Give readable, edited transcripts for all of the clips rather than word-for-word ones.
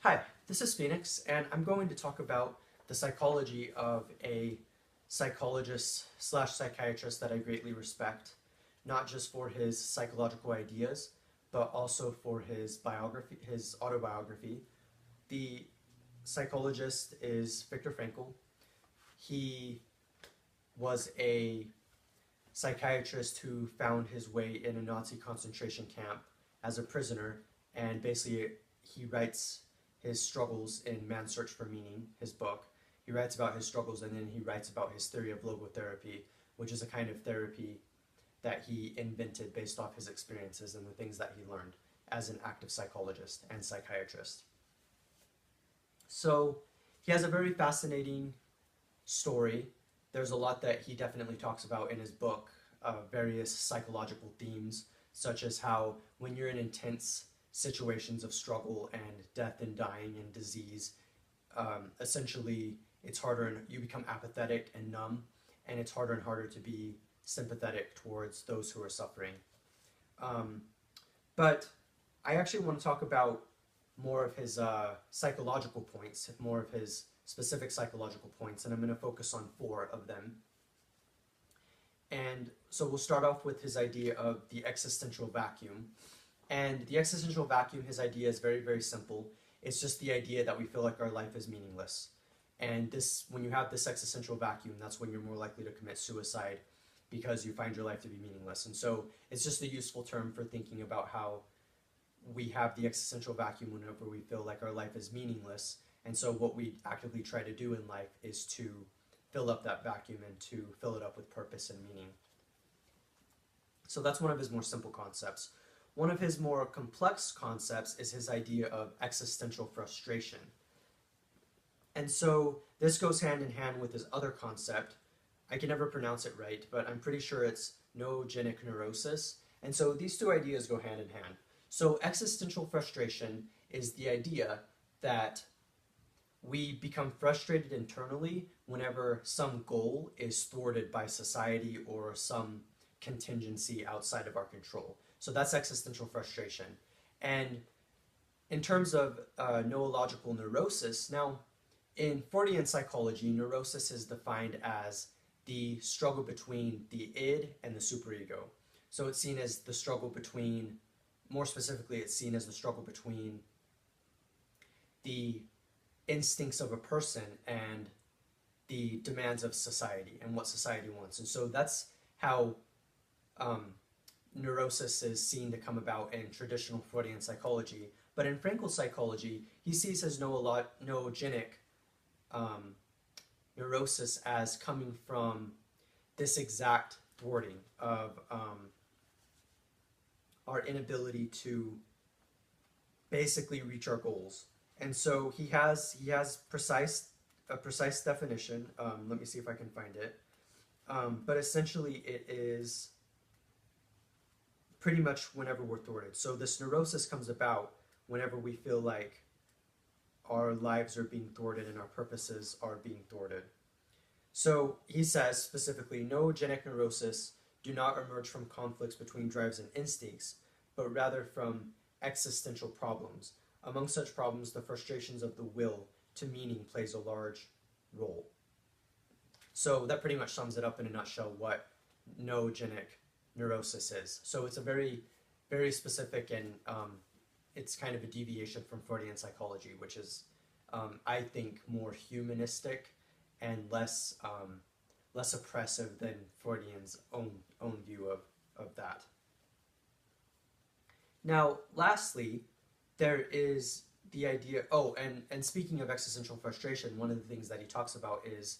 Hi, this is Phoenix, and I'm going to talk about the psychology of a psychologist slash psychiatrist that I greatly respect, not just for his psychological ideas, but also for his biography, his autobiography. The psychologist is Viktor Frankl. He was a psychiatrist who found his way in a Nazi concentration camp as a prisoner, and basically he writes his struggles in Man's Search for Meaning, his book. He writes about his struggles, and then he writes about his theory of logotherapy, which is a kind of therapy that he invented based off his experiences and the things that he learned as an active psychologist and psychiatrist. So he has a very fascinating story. There's a lot that he definitely talks about in his book, various psychological themes, such as how when you're in intense situations of struggle and death and dying and disease, essentially it's harder and you become apathetic and numb, and it's harder and harder to be sympathetic towards those who are suffering. But I actually want to talk about more of his psychological points, more of his specific psychological points, and I'm going to focus on 4 of them. And so we'll start off with his idea of the existential vacuum. And the existential vacuum, his idea is very, very simple. It's just the idea that we feel like our life is meaningless. And this, when you have this existential vacuum, that's when you're more likely to commit suicide because you find your life to be meaningless. And so it's just a useful term for thinking about how we have the existential vacuum whenever we feel like our life is meaningless. And so what we actively try to do in life is to fill up that vacuum and to fill it up with purpose and meaning. So that's one of his more simple concepts. One of his more complex concepts is his idea of existential frustration. And so this goes hand in hand with his other concept. I can never pronounce it right, but I'm pretty sure it's Nogenic Neurosis. And so these 2 ideas go hand in hand. So existential frustration is the idea that we become frustrated internally whenever some goal is thwarted by society or some contingency outside of our control. So that's existential frustration. And in terms of neurological neurosis, now in Freudian psychology, neurosis is defined as the struggle between the id and the superego. So it's seen as the struggle between, more specifically, it's seen as the struggle between the instincts of a person and the demands of society and what society wants. And so that's how neurosis is seen to come about in traditional Freudian psychology. But in Frankl's psychology, he sees his noogenic neurosis as coming from this exact thwarting of our inability to basically reach our goals. And so he has a precise definition. Let me see if I can find it. But essentially it is pretty much whenever we're thwarted. So this neurosis comes about whenever we feel like our lives are being thwarted and our purposes are being thwarted. So he says specifically, noogenic neurosis do not emerge from conflicts between drives and instincts, but rather from existential problems. Among such problems, the frustrations of the will to meaning plays a large role. So that pretty much sums it up in a nutshell what noogenic neurosis is. So it's a very, very specific, and it's kind of a deviation from Freudian psychology, which is, I think, more humanistic and less oppressive than Freudian's own view of that. Now, lastly, there is the idea, and speaking of existential frustration, one of the things that he talks about is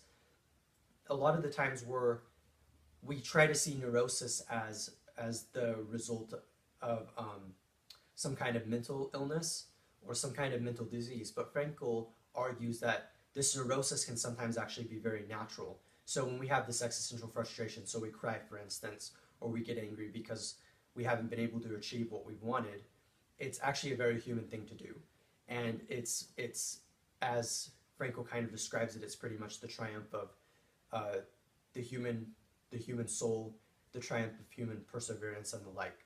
a lot of the times we try to see neurosis as the result of some kind of mental illness or some kind of mental disease. But Frankl argues that this neurosis can sometimes actually be very natural. So when we have this existential frustration, so we cry, for instance, or we get angry because we haven't been able to achieve what we've wanted, it's actually a very human thing to do. And it's as Frankl kind of describes it, it's pretty much the triumph of the human soul, the triumph of human perseverance, and the like.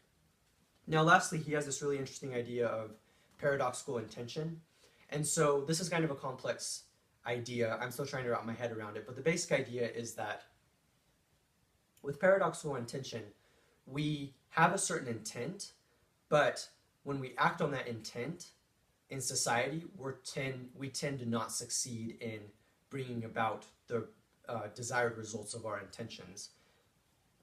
Now lastly, he has this really interesting idea of paradoxical intention. And so this is kind of a complex idea. I'm still trying to wrap my head around it, but the basic idea is that with paradoxical intention, we have a certain intent, but when we act on that intent in society, we tend to not succeed in bringing about the desired results of our intentions.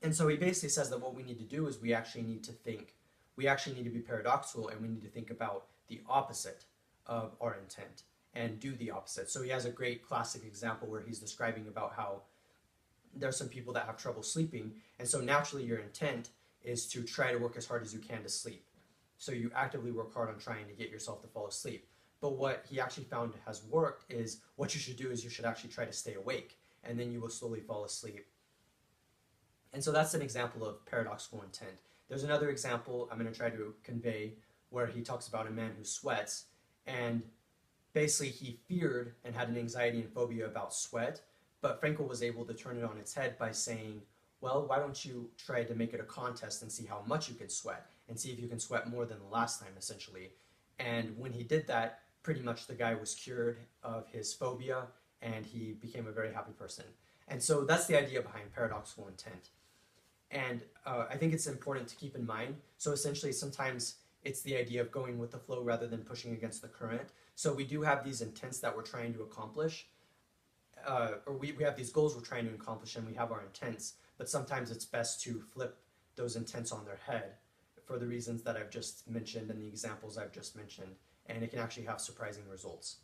And so he basically says that what we need to do is we actually need to be paradoxical, and we need to think about the opposite of our intent and do the opposite. So he has a great classic example where he's describing about how there's some people that have trouble sleeping, and so naturally your intent is to try to work as hard as you can to sleep. So you actively work hard on trying to get yourself to fall asleep. But what he actually found has worked is what you should do is you should actually try to stay awake, and then you will slowly fall asleep. And so that's an example of paradoxical intent. There's another example I'm going to try to convey where he talks about a man who sweats, and basically he feared and had an anxiety and phobia about sweat, but Frankl was able to turn it on its head by saying, well, why don't you try to make it a contest and see how much you can sweat, and see if you can sweat more than the last time, essentially. And when he did that, pretty much the guy was cured of his phobia, and he became a very happy person. And so that's the idea behind paradoxical intent. And I think it's important to keep in mind. So essentially, sometimes it's the idea of going with the flow rather than pushing against the current. So we do have these intents that we're trying to accomplish, or we have these goals we're trying to accomplish, and we have our intents, but sometimes it's best to flip those intents on their head for the reasons that I've just mentioned and the examples I've just mentioned, and it can actually have surprising results.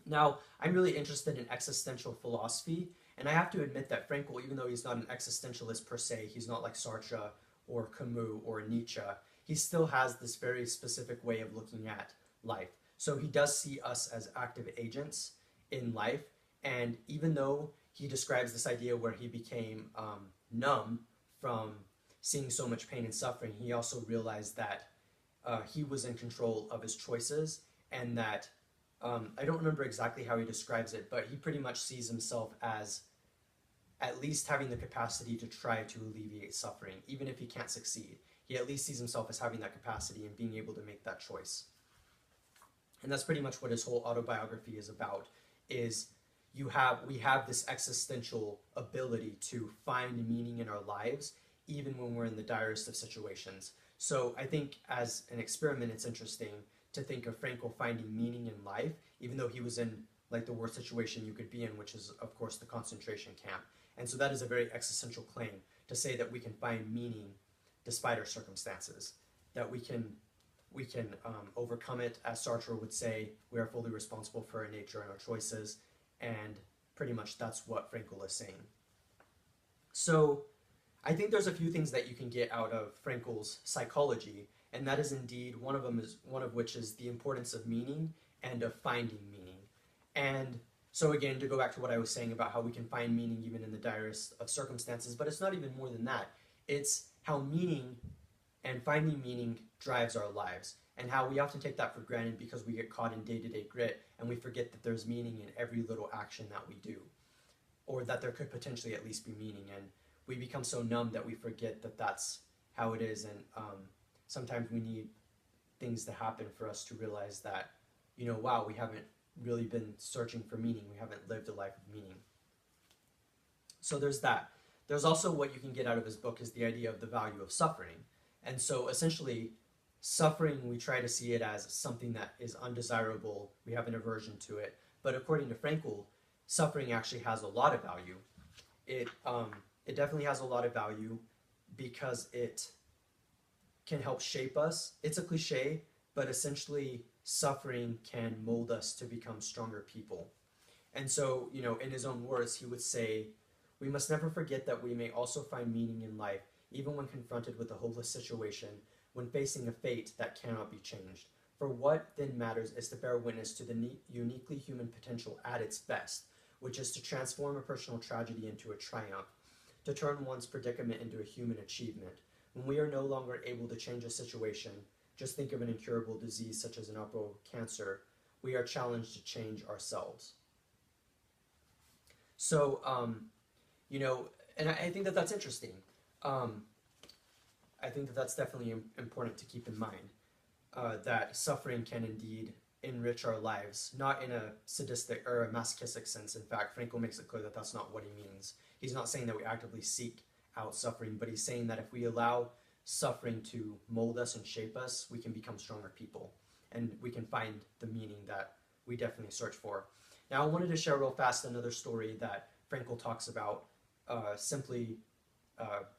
Now, I'm really interested in existential philosophy, and I have to admit that Frankl, even though he's not an existentialist per se, he's not like Sartre or Camus or Nietzsche, he still has this very specific way of looking at life. So he does see us as active agents in life, and even though he describes this idea where he became numb from seeing so much pain and suffering, he also realized that he was in control of his choices, and that I don't remember exactly how he describes it, but he pretty much sees himself as at least having the capacity to try to alleviate suffering. Even if he can't succeed, he at least sees himself as having that capacity and being able to make that choice. And that's pretty much what his whole autobiography is about, is we have this existential ability to find meaning in our lives, even when we're in the direst of situations. So I think as an experiment, it's interesting to think of Frankl finding meaning in life, even though he was in like the worst situation you could be in, which is of course the concentration camp. And so that is a very existential claim, to say that we can find meaning despite our circumstances, that we can overcome it. As Sartre would say, we are fully responsible for our nature and our choices, and pretty much that's what Frankl is saying. So I think there's a few things that you can get out of Frankl's psychology, and that is indeed one of which is the importance of meaning and of finding meaning. And so again, to go back to what I was saying about how we can find meaning even in the direst of circumstances, but it's not even more than that. It's how meaning and finding meaning drives our lives, and how we often take that for granted because we get caught in day-to-day grit, and we forget that there's meaning in every little action that we do, or that there could potentially at least be meaning. And we become so numb that we forget that that's how it is, and sometimes we need things to happen for us to realize that, wow, we haven't really been searching for meaning. We haven't lived a life of meaning. So there's that. There's also what you can get out of his book is the idea of the value of suffering. And so essentially, suffering, we try to see it as something that is undesirable. We have an aversion to it. But according to Frankl, suffering actually has a lot of value. It definitely has a lot of value because it can help shape us. It's a cliche, but essentially suffering can mold us to become stronger people. And so, in his own words, he would say, we must never forget that we may also find meaning in life, even when confronted with a hopeless situation, when facing a fate that cannot be changed. For what then matters is to bear witness to the uniquely human potential at its best, which is to transform a personal tragedy into a triumph, to turn one's predicament into a human achievement. When we are no longer able to change a situation, just think of an incurable disease such as inoperable cancer, we are challenged to change ourselves. So, and I think that that's interesting. I think that that's definitely important to keep in mind, that suffering can indeed enrich our lives, not in a sadistic or a masochistic sense. In fact, Frankl makes it clear that that's not what he means. He's not saying that we actively seek out suffering, but he's saying that if we allow suffering to mold us and shape us, we can become stronger people, and we can find the meaning that we definitely search for. Now, I wanted to share real fast another story that Frankl talks about, simply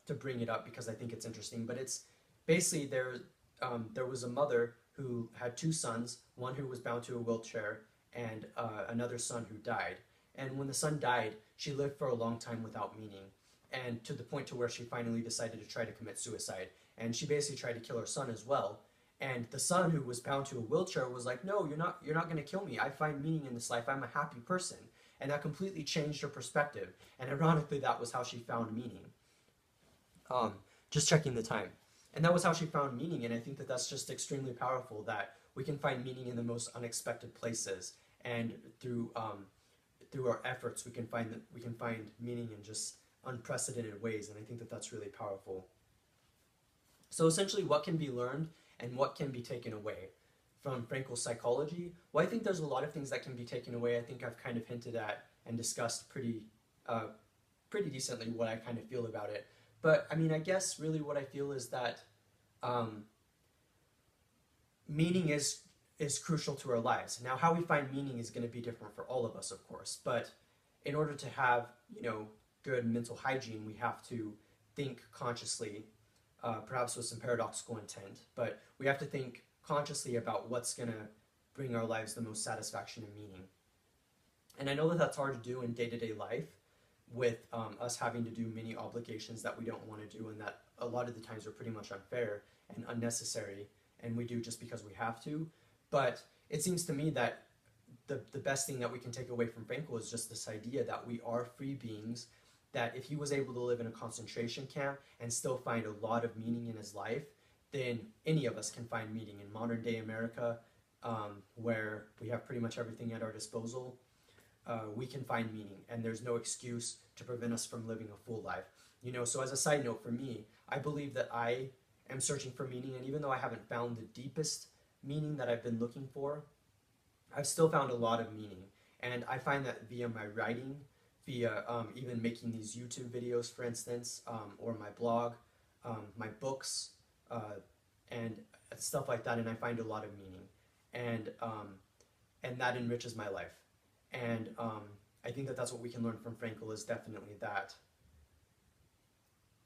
to bring it up because I think it's interesting. But it's basically there was a mother who had two sons, one who was bound to a wheelchair and another son who died. And when the son died, she lived for a long time without meaning, and to the point to where she finally decided to try to commit suicide. And she basically tried to kill her son as well. And the son, who was bound to a wheelchair, was like, "No, you're not going to kill me. I find meaning in this life. I'm a happy person." And that completely changed her perspective. And ironically, that was how she found meaning. Just checking the time. And that was how she found meaning. And I think that that's just extremely powerful, that we can find meaning in the most unexpected places. And through our efforts, we can find meaning in just unprecedented ways. And I think that that's really powerful. So essentially, what can be learned and what can be taken away from Frankl's psychology? Well, I think there's a lot of things that can be taken away. I think I've kind of hinted at and discussed pretty decently what I kind of feel about it. But I mean, I guess really what I feel is that meaning is crucial to our lives. Now, how we find meaning is going to be different for all of us, of course. But in order to have, good mental hygiene, we have to think consciously, perhaps with some paradoxical intent. But we have to think consciously about what's going to bring our lives the most satisfaction and meaning. And I know that that's hard to do in day-to-day life, with us having to do many obligations that we don't want to do, and that a lot of the times are pretty much unfair and unnecessary, and we do just because we have to. But it seems to me that the best thing that we can take away from Frankl is just this idea that we are free beings, that if he was able to live in a concentration camp and still find a lot of meaning in his life, then any of us can find meaning in modern day America, where we have pretty much everything at our disposal. We can find meaning, and there's no excuse to prevent us from living a full life. So as a side note for me, I believe that I am searching for meaning, and even though I haven't found the deepest meaning that I've been looking for, I've still found a lot of meaning. And I find that via my writing, via even making these YouTube videos, for instance, or my blog, my books, and stuff like that, and I find a lot of meaning. And that enriches my life. And I think that that's what we can learn from Frankl, is definitely that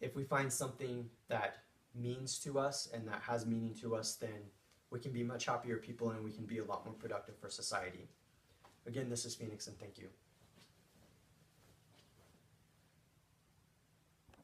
if we find something that means to us and that has meaning to us, then we can be much happier people, and we can be a lot more productive for society. Again, this is Phoenix, and thank you.